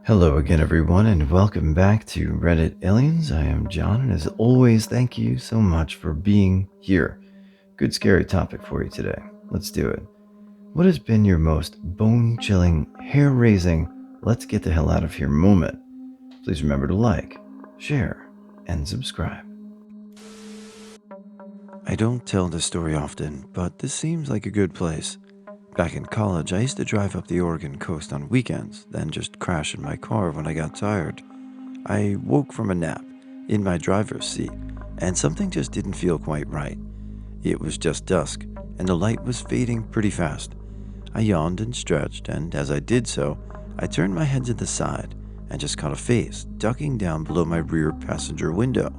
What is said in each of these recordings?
Hello again, everyone, and welcome back to Reddit Aliens. I am John, and as always, thank you so much for being here. Good, scary topic for you today. Let's do it. What has been your most bone chilling, hair raising, let's get the hell out of here moment? Please remember to like, share, and subscribe. I don't tell this story often, but this seems like a good place. Back in college, I used to drive up the Oregon coast on weekends, then just crash in my car when I got tired. I woke from a nap in my driver's seat, and something just didn't feel quite right. It was just dusk, and the light was fading pretty fast. I yawned and stretched, and as I did so, I turned my head to the side and just caught a face ducking down below my rear passenger window.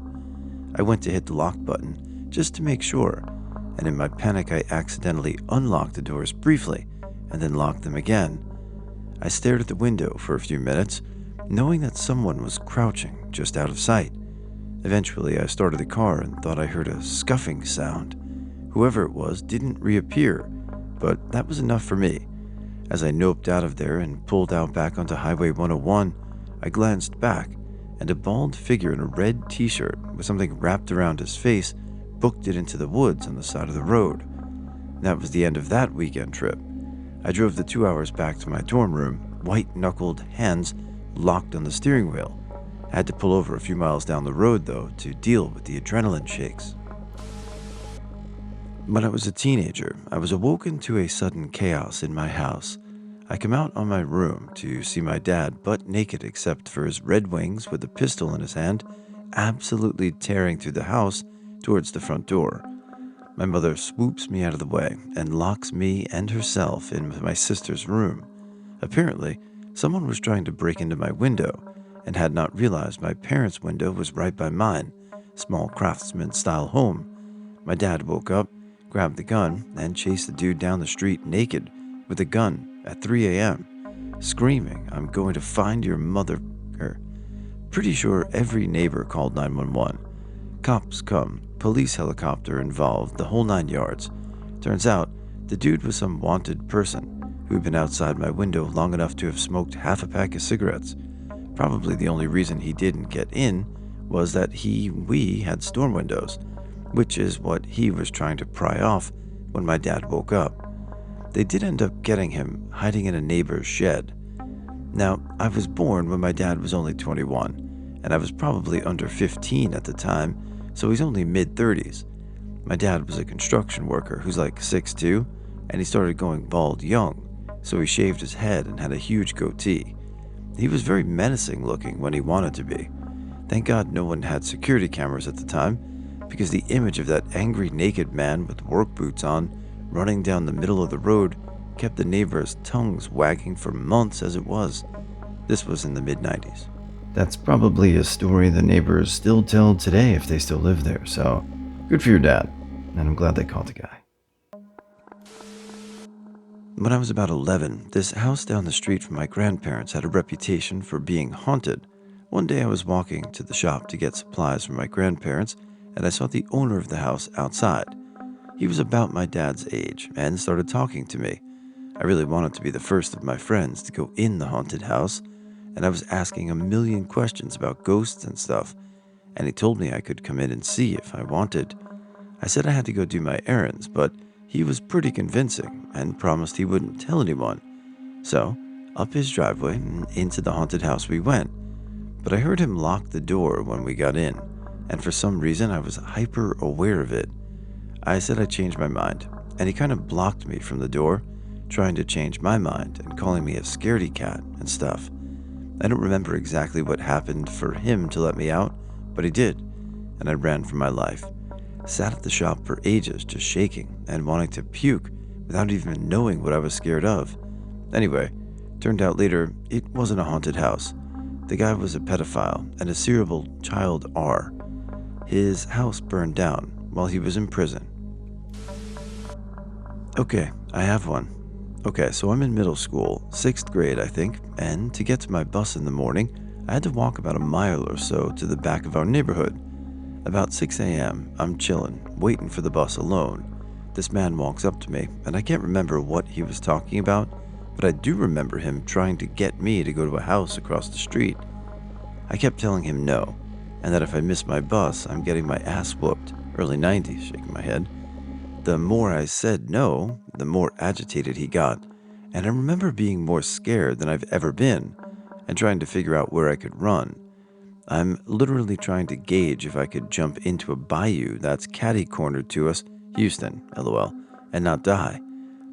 I went to hit the lock button just to make sure, and in my panic, I accidentally unlocked the doors briefly and then locked them again. I stared at the window for a few minutes, knowing that someone was crouching just out of sight. Eventually, I started the car and thought I heard a scuffing sound. Whoever it was didn't reappear, but that was enough for me. As I noped out of there and pulled out back onto Highway 101, I glanced back, and a bald figure in a red t-shirt with something wrapped around his face booked it into the woods on the side of the road. That was the end of that weekend trip. I drove the 2 hours back to my dorm room, white-knuckled hands locked on the steering wheel. I had to pull over a few miles down the road, though, to deal with the adrenaline shakes. When I was a teenager, I was awoken to a sudden chaos in my house. I come out on my room to see my dad butt naked except for his red wings with a pistol in his hand, absolutely tearing through the house towards the front door. My mother swoops me out of the way and locks me and herself in my sister's room. Apparently, someone was trying to break into my window and had not realized my parents' window was right by mine, small craftsman-style home. My dad woke up, grabbed the gun, and chased the dude down the street naked with a gun at 3 a.m., screaming, "I'm going to find your mother." Pretty sure every neighbor called 911. Cops come, police helicopter involved, the whole 9 yards. Turns out, the dude was some wanted person who'd been outside my window long enough to have smoked half a pack of cigarettes. Probably the only reason he didn't get in was that we had storm windows, which is what he was trying to pry off when my dad woke up. They did end up getting him hiding in a neighbor's shed. Now, I was born when my dad was only 21, and I was probably under 15 at the time, so he's only mid-30s. My dad was a construction worker who's like 6'2", and he started going bald young, so he shaved his head and had a huge goatee. He was very menacing looking when he wanted to be. Thank God no one had security cameras at the time, because the image of that angry naked man with work boots on, running down the middle of the road, kept the neighbors' tongues wagging for months as it was. This was in the mid-90s. That's probably a story the neighbors still tell today if they still live there, so good for your dad, and I'm glad they caught the guy. When I was about 11, this house down the street from my grandparents had a reputation for being haunted. One day I was walking to the shop to get supplies for my grandparents, and I saw the owner of the house outside. He was about my dad's age and started talking to me. I really wanted to be the first of my friends to go in the haunted house, and I was asking a million questions about ghosts and stuff, and he told me I could come in and see if I wanted. I said I had to go do my errands, but he was pretty convincing and promised he wouldn't tell anyone. So, up his driveway and into the haunted house we went. But I heard him lock the door when we got in, and for some reason I was hyper aware of it. I said I changed my mind, and he kind of blocked me from the door, trying to change my mind and calling me a scaredy cat and stuff. I don't remember exactly what happened for him to let me out, but he did, and I ran for my life. Sat at the shop for ages, just shaking and wanting to puke without even knowing what I was scared of. Anyway, turned out later it wasn't a haunted house. The guy was a pedophile and a serial child R. His house burned down while he was in prison. Okay, I have one. Okay, so I'm in middle school, 6th grade I think, and to get to my bus in the morning, I had to walk about a mile or so to the back of our neighborhood. About 6 a.m., I'm chilling, waiting for the bus alone. This man walks up to me, and I can't remember what he was talking about, but I do remember him trying to get me to go to a house across the street. I kept telling him no, and that if I missed my bus, I'm getting my ass whooped. Early 90s, shaking my head. The more I said no, the more agitated he got, and I remember being more scared than I've ever been and trying to figure out where I could run. I'm literally trying to gauge if I could jump into a bayou that's catty-cornered to us, Houston, lol, and not die.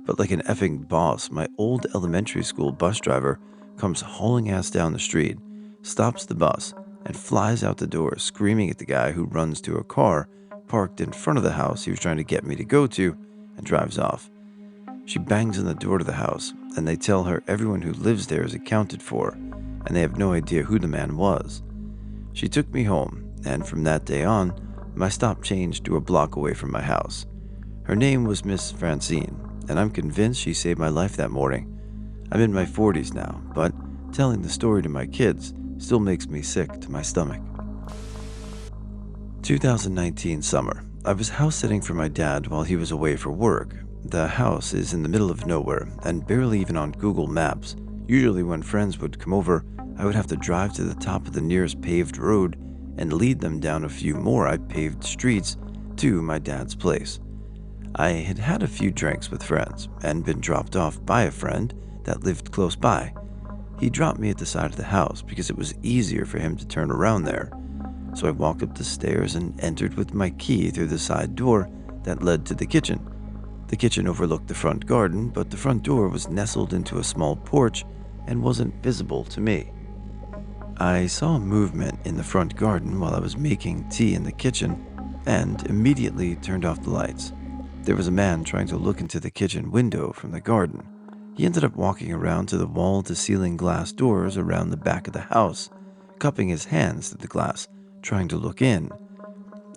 But like an effing boss, my old elementary school bus driver comes hauling ass down the street, stops the bus, and flies out the door screaming at the guy who runs to a car parked in front of the house he was trying to get me to go to and drives off. She bangs on the door to the house, and they tell her everyone who lives there is accounted for, and they have no idea who the man was. She took me home, and from that day on, my stop changed to a block away from my house. Her name was Miss Francine, and I'm convinced she saved my life that morning. I'm in my 40s now, but telling the story to my kids still makes me sick to my stomach. 2019 summer. I was house sitting for my dad while he was away for work. The house is in the middle of nowhere and barely even on Google Maps. Usually when friends would come over, I would have to drive to the top of the nearest paved road and lead them down a few more paved streets to my dad's place. I had had a few drinks with friends and been dropped off by a friend that lived close by. He dropped me at the side of the house because it was easier for him to turn around there. So I walked up the stairs and entered with my key through the side door that led to the kitchen. The kitchen overlooked the front garden, but the front door was nestled into a small porch and wasn't visible to me. I saw movement in the front garden while I was making tea in the kitchen and immediately turned off the lights. There was a man trying to look into the kitchen window from the garden. He ended up walking around to the wall-to-ceiling glass doors around the back of the house, cupping his hands to the glass, trying to look in.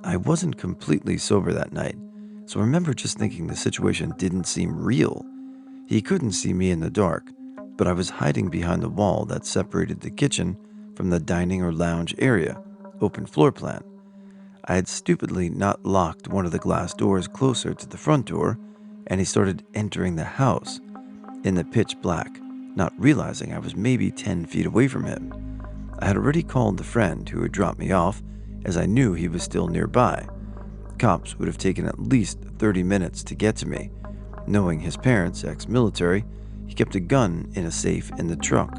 I wasn't completely sober that night, so I remember just thinking the situation didn't seem real. He couldn't see me in the dark, but I was hiding behind the wall that separated the kitchen from the dining or lounge area, open floor plan. I had stupidly not locked one of the glass doors closer to the front door, and he started entering the house in the pitch black, not realizing I was maybe 10 feet away from him. I had already called the friend who had dropped me off, as I knew he was still nearby. Cops would have taken at least 30 minutes to get to me. Knowing his parents, ex-military, he kept a gun in a safe in the truck.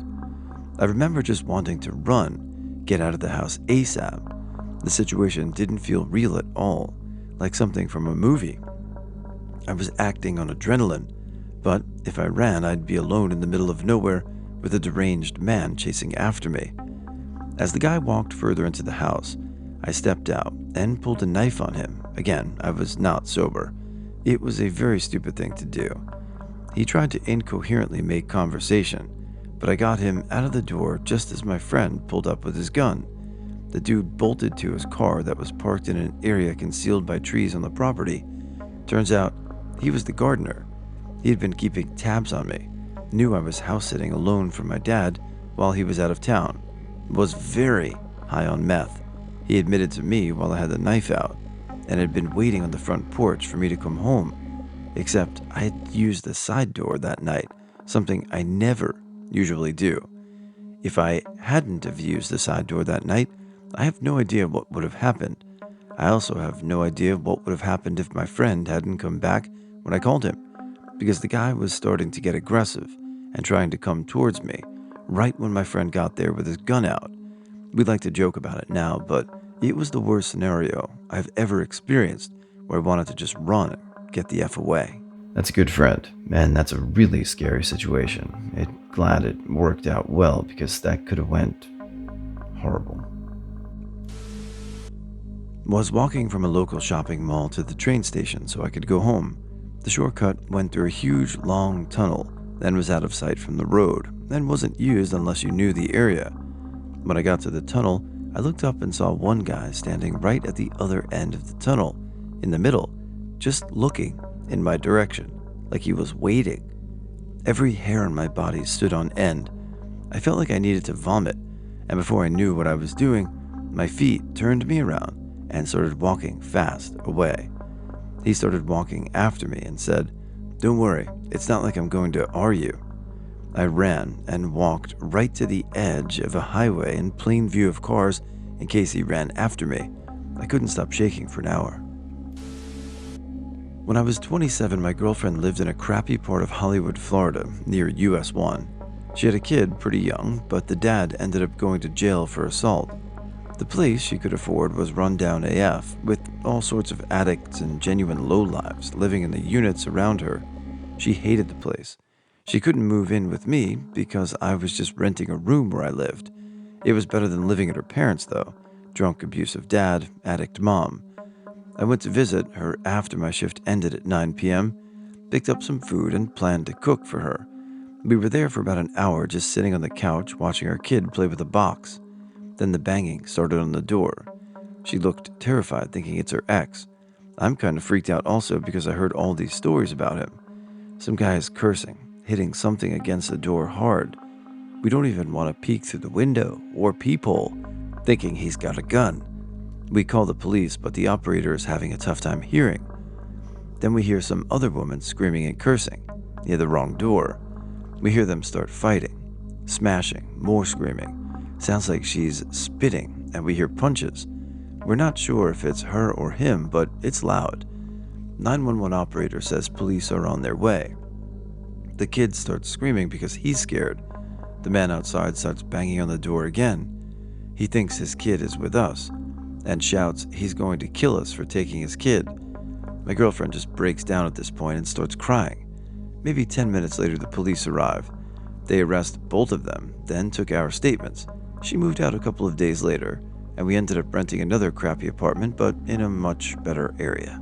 I remember just wanting to run, get out of the house ASAP. The situation didn't feel real at all, like something from a movie. I was acting on adrenaline, but if I ran, I'd be alone in the middle of nowhere with a deranged man chasing after me. As the guy walked further into the house, I stepped out and pulled a knife on him. Again, I was not sober. It was a very stupid thing to do. He tried to incoherently make conversation, but I got him out of the door just as my friend pulled up with his gun. The dude bolted to his car that was parked in an area concealed by trees on the property. Turns out, he was the gardener. He had been keeping tabs on me, knew I was house sitting alone for my dad while he was out of town, was very high on meth. He admitted to me while I had the knife out, and had been waiting on the front porch for me to come home, except I had used the side door that night, something I never usually do. If I hadn't have used the side door that night, I have no idea what would have happened. I also have no idea what would have happened if my friend hadn't come back when I called him, because the guy was starting to get aggressive and trying to come towards me right when my friend got there with his gun out. We like to joke about it now, but it was the worst scenario I've ever experienced where I wanted to just run and get the F away. That's a good friend, and that's a really scary situation. Glad it worked out well because that could have went horrible. Was walking from a local shopping mall to the train station so I could go home. The shortcut went through a huge, long tunnel, then was out of sight from the road, and wasn't used unless you knew the area. When I got to the tunnel, I looked up and saw one guy standing right at the other end of the tunnel, in the middle, just looking in my direction, like he was waiting. Every hair on my body stood on end. I felt like I needed to vomit, and before I knew what I was doing, my feet turned me around and started walking fast away. He started walking after me and said, "Don't worry, it's not like I'm going to R you." I ran and walked right to the edge of a highway in plain view of cars in case he ran after me. I couldn't stop shaking for an hour. When I was 27, my girlfriend lived in a crappy part of Hollywood, Florida, near US 1. She had a kid pretty young, but the dad ended up going to jail for assault. The place she could afford was run down AF, with all sorts of addicts and genuine lowlives living in the units around her. She hated the place. She couldn't move in with me because I was just renting a room where I lived. It was better than living at her parents', though. Drunk, abusive dad, addict mom. I went to visit her after my shift ended at 9 p.m., picked up some food, and planned to cook for her. We were there for about an hour just sitting on the couch watching our kid play with a box. Then the banging started on the door. She looked terrified, thinking it's her ex. I'm kind of freaked out also because I heard all these stories about him. Some guy is cursing, hitting something against the door hard. We don't even want to peek through the window or peephole, thinking he's got a gun. We call the police, but the operator is having a tough time hearing. Then we hear some other woman screaming and cursing near the wrong door. We hear them start fighting, smashing, more screaming. Sounds like she's spitting, and we hear punches. We're not sure if it's her or him, but it's loud. 911 operator says police are on their way. The kid starts screaming because he's scared. The man outside starts banging on the door again. He thinks his kid is with us and shouts he's going to kill us for taking his kid. My girlfriend just breaks down at this point and starts crying. Maybe 10 minutes later, the police arrive. They arrest both of them, then took our statements. She moved out a couple of days later, and we ended up renting another crappy apartment, but in a much better area.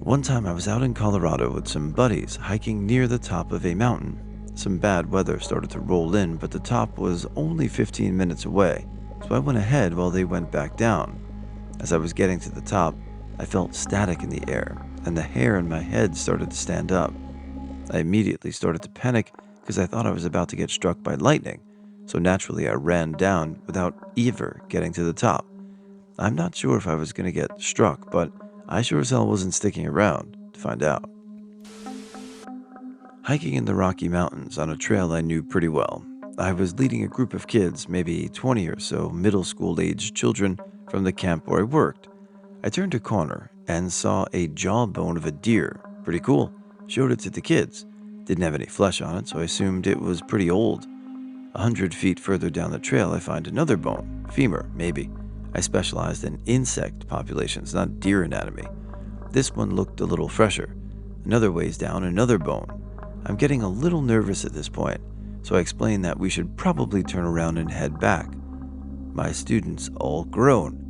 One time I was out in Colorado with some buddies hiking near the top of a mountain. Some bad weather started to roll in, but the top was only 15 minutes away, so I went ahead while they went back down. As I was getting to the top, I felt static in the air, and the hair in my head started to stand up. I immediately started to panic because I thought I was about to get struck by lightning, so naturally I ran down without ever getting to the top. I'm not sure if I was going to get struck, but I sure as hell wasn't sticking around to find out. Hiking in the Rocky Mountains on a trail I knew pretty well, I was leading a group of kids, maybe 20 or so middle school-aged children from the camp where I worked. I turned a corner and saw a jawbone of a deer. Pretty cool. Showed it to the kids. Didn't have any flesh on it, so I assumed it was pretty old. 100 feet further down the trail, I find another bone. Femur, maybe. I specialized in insect populations, not deer anatomy. This one looked a little fresher. Another ways down, another bone. I'm getting a little nervous at this point, so I explain that we should probably turn around and head back. My students all groan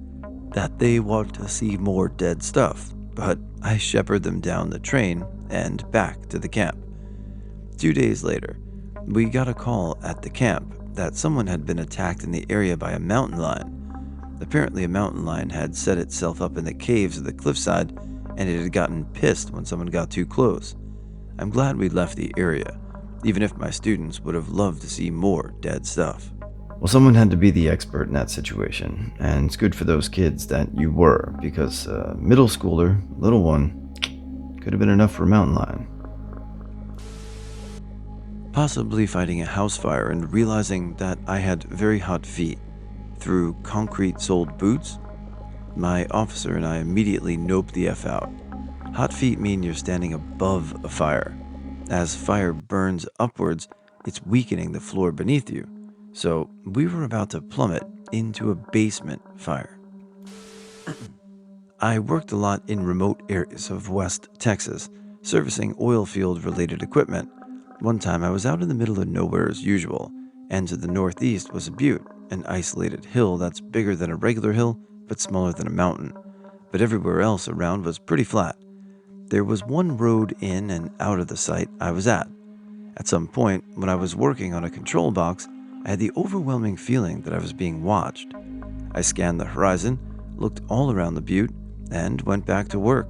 that they want to see more dead stuff, but I shepherd them down the train and back to the camp. 2 days later, we got a call at the camp that someone had been attacked in the area by a mountain lion. Apparently, a mountain lion had set itself up in the caves of the cliffside, and it had gotten pissed when someone got too close. I'm glad we left the area, even if my students would have loved to see more dead stuff. Well, someone had to be the expert in that situation, and it's good for those kids that you were, because middle schooler, little one, could have been enough for a mountain lion. Possibly fighting a house fire and realizing that I had very hot feet through concrete-soled boots. My officer and I immediately noped the F out. Hot feet mean you're standing above a fire. As fire burns upwards, it's weakening the floor beneath you. So we were about to plummet into a basement fire. I worked a lot in remote areas of West Texas, servicing oil field related equipment. One time I was out in the middle of nowhere as usual, and to the northeast was a butte, an isolated hill that's bigger than a regular hill but smaller than a mountain. But everywhere else around was pretty flat. There was one road in and out of the site I was at. At some point, when I was working on a control box, I had the overwhelming feeling that I was being watched. I scanned the horizon, looked all around the butte, and went back to work.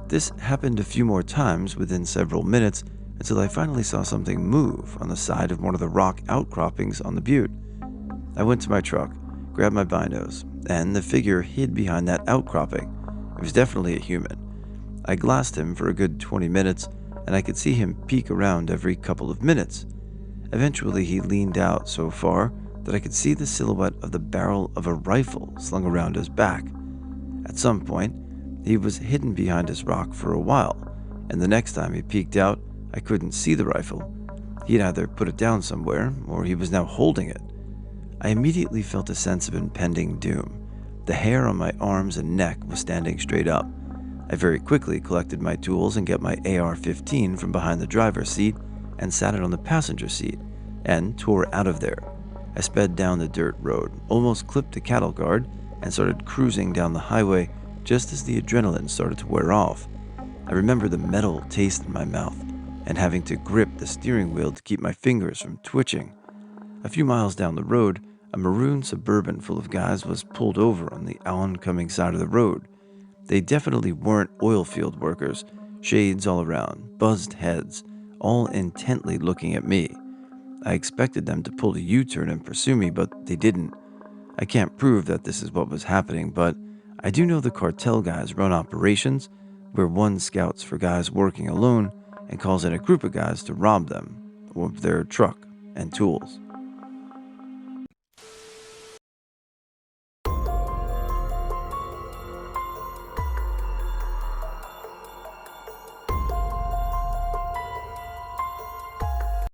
This happened a few more times within several minutes until I finally saw something move on the side of one of the rock outcroppings on the butte. I went to my truck, grabbed my binos, and the figure hid behind that outcropping. It was definitely a human. I glassed him for a good 20 minutes and I could see him peek around every couple of minutes. Eventually, he leaned out so far that I could see the silhouette of the barrel of a rifle slung around his back. At some point, he was hidden behind his rock for a while, and the next time he peeked out, I couldn't see the rifle. He'd either put it down somewhere, or he was now holding it. I immediately felt a sense of impending doom. The hair on my arms and neck was standing straight up. I very quickly collected my tools and got my AR-15 from behind the driver's seat and sat it on the passenger seat, and tore out of there. I sped down the dirt road, almost clipped a cattle guard, and started cruising down the highway just as the adrenaline started to wear off. I remember the metal taste in my mouth and having to grip the steering wheel to keep my fingers from twitching. A few miles down the road, a maroon Suburban full of guys was pulled over on the oncoming side of the road. They definitely weren't oil field workers, shades all around, buzzed heads, all intently looking at me. I expected them to pull a U-turn and pursue me, but they didn't. I can't prove that this is what was happening, but I do know the cartel guys run operations where one scouts for guys working alone and calls in a group of guys to rob them, or their truck and tools.